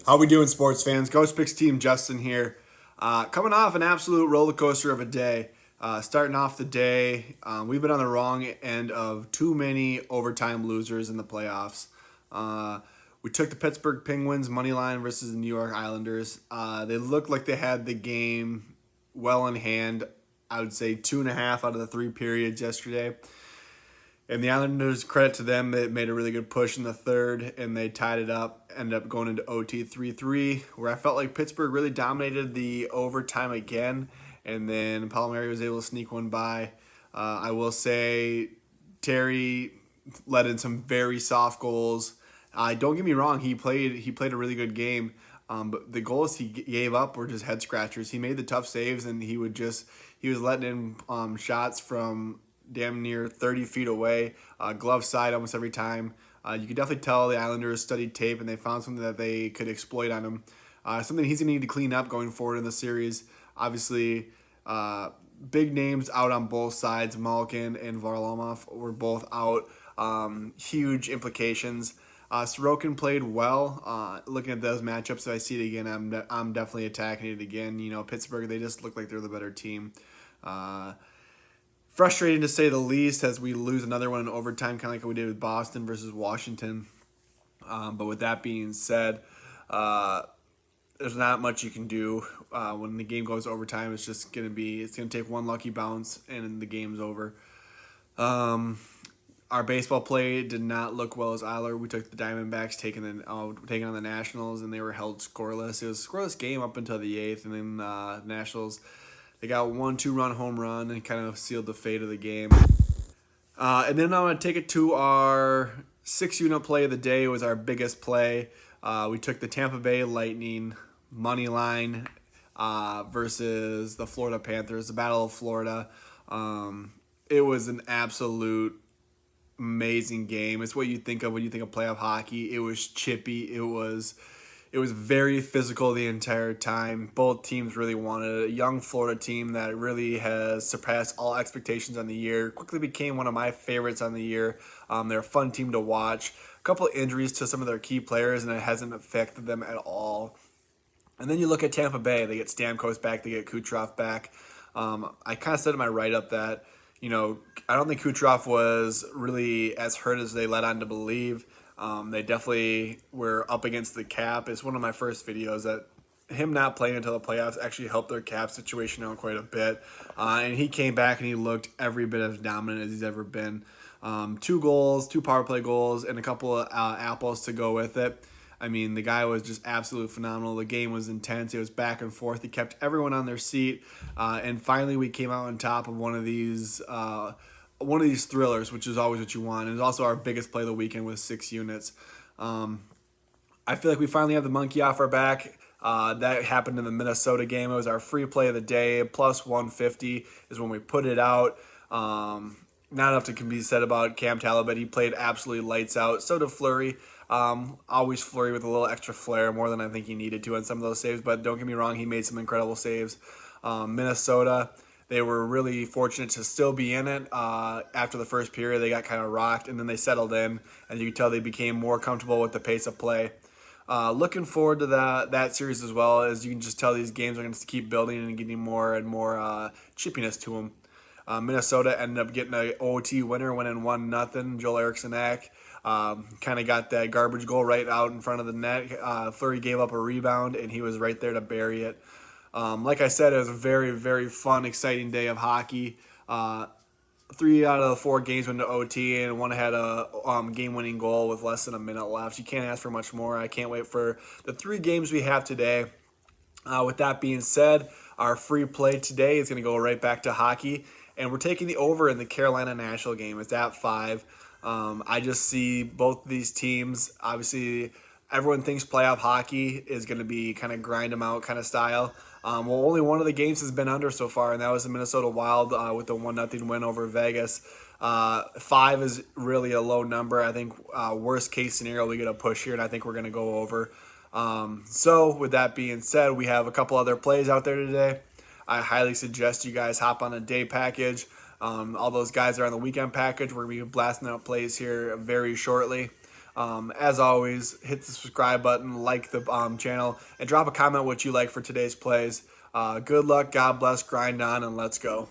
How we doing, sports fans? Ghost Picks team Justin here. Coming off an absolute roller coaster of a day. Starting off the day, we've been on the wrong end of too many overtime losers in the playoffs. We took the Pittsburgh Penguins money line versus the New York Islanders. They looked like they had the game well in hand. I would say 2.5 out of the 3 periods yesterday. And the Islanders, credit to them, they made a really good push in the third, and they tied it up, ended up going into OT 3-3, where I felt like Pittsburgh really dominated the overtime again, and then Palmieri was able to sneak one by. I will say Terry let in some very soft goals. Don't get me wrong, he played a really good game, but the goals he gave up were just head scratchers. He made the tough saves, and he was letting in shots from damn near 30 feet away, glove side almost every time. You could definitely tell the Islanders studied tape and they found something that they could exploit on him. Something he's going to need to clean up going forward in the series. Obviously, big names out on both sides. Malkin and Varlamov were both out. Huge implications. Sorokin played well. Looking at those matchups, if I see it again, I'm definitely attacking it again. You know, Pittsburgh, they just look like they're the better team. Frustrating to say the least as we lose another one in overtime, kind of like we did with Boston versus Washington. But with that being said, there's not much you can do when the game goes overtime. It's going to take one lucky bounce and the game's over. Our baseball play did not look well as Eiler. We took the Diamondbacks taking on the Nationals, and they were held scoreless. It was a scoreless game up until the 8th, and then Nationals, they got 1 2-run home run and kind of sealed the fate of the game. And then I'm going to take it to our 6-unit play of the day. It was our biggest play. We took the Tampa Bay Lightning money line versus the Florida Panthers, the Battle of Florida. It was an absolute amazing game. It's what you think of when you think of playoff hockey. It was chippy. It was very physical the entire time. Both teams really wanted it. A young Florida team that really has surpassed all expectations on the year. Quickly became one of my favorites on the year. They're a fun team to watch. A couple of injuries to some of their key players, and it hasn't affected them at all. And then you look at Tampa Bay. They get Stamkos back. They get Kucherov back. I kind of said in my write-up that, I don't think Kucherov was really as hurt as they led on to believe. They definitely were up against the cap. It's one of my first videos that him not playing until the playoffs actually helped their cap situation out quite a bit. And he came back and he looked every bit as dominant as he's ever been. 2 goals, 2 power play goals, and a couple of apples to go with it. I mean, the guy was just absolutely phenomenal. The game was intense. It was back and forth. He kept everyone on their seat. And finally, we came out on top of one of these thrillers, which is always what you want. And it's also our biggest play of the weekend with 6 units. I feel like we finally have the monkey off our back. That happened in the Minnesota game. It was our free play of the day. Plus 150 is when we put it out. Not enough to be said about Cam Talbot. He played absolutely lights out. So did Fleury. Always Fleury with a little extra flair, more than I think he needed to on some of those saves. But don't get me wrong, he made some incredible saves. Minnesota, they were really fortunate to still be in it. After the first period, they got kind of rocked, and then they settled in, and you could tell they became more comfortable with the pace of play. Looking forward to that series as well, as you can just tell these games are going to keep building and getting more and more chippiness to them. Minnesota ended up getting an OT winner, winning 1-0. Joel Eriksson-Ek kind of got that garbage goal right out in front of the net. Fleury gave up a rebound, and he was right there to bury it. Like I said, it was a very, very fun, exciting day of hockey. 3 out of the 4 games went to OT, and one had a game-winning goal with less than a minute left. You can't ask for much more. I can't wait for the 3 games we have today. With that being said, our free play today is going to go right back to hockey, and we're taking the over in the Carolina-Nashville game. It's at 5. I just see both these teams. Obviously, everyone thinks playoff hockey is going to be kind of grind them out kind of style. Only one of the games has been under so far, and that was the Minnesota Wild with the 1-0 win over Vegas. 5 is really a low number. I think worst case scenario, we get a push here, and I think we're going to go over. So with that being said, we have a couple other plays out there today. I highly suggest you guys hop on a day package. All those guys are on the weekend package. We're going to be blasting out plays here very shortly. As always, hit the subscribe button, like the channel, and drop a comment what you like for today's plays. Good luck, God bless, grind on, and let's go.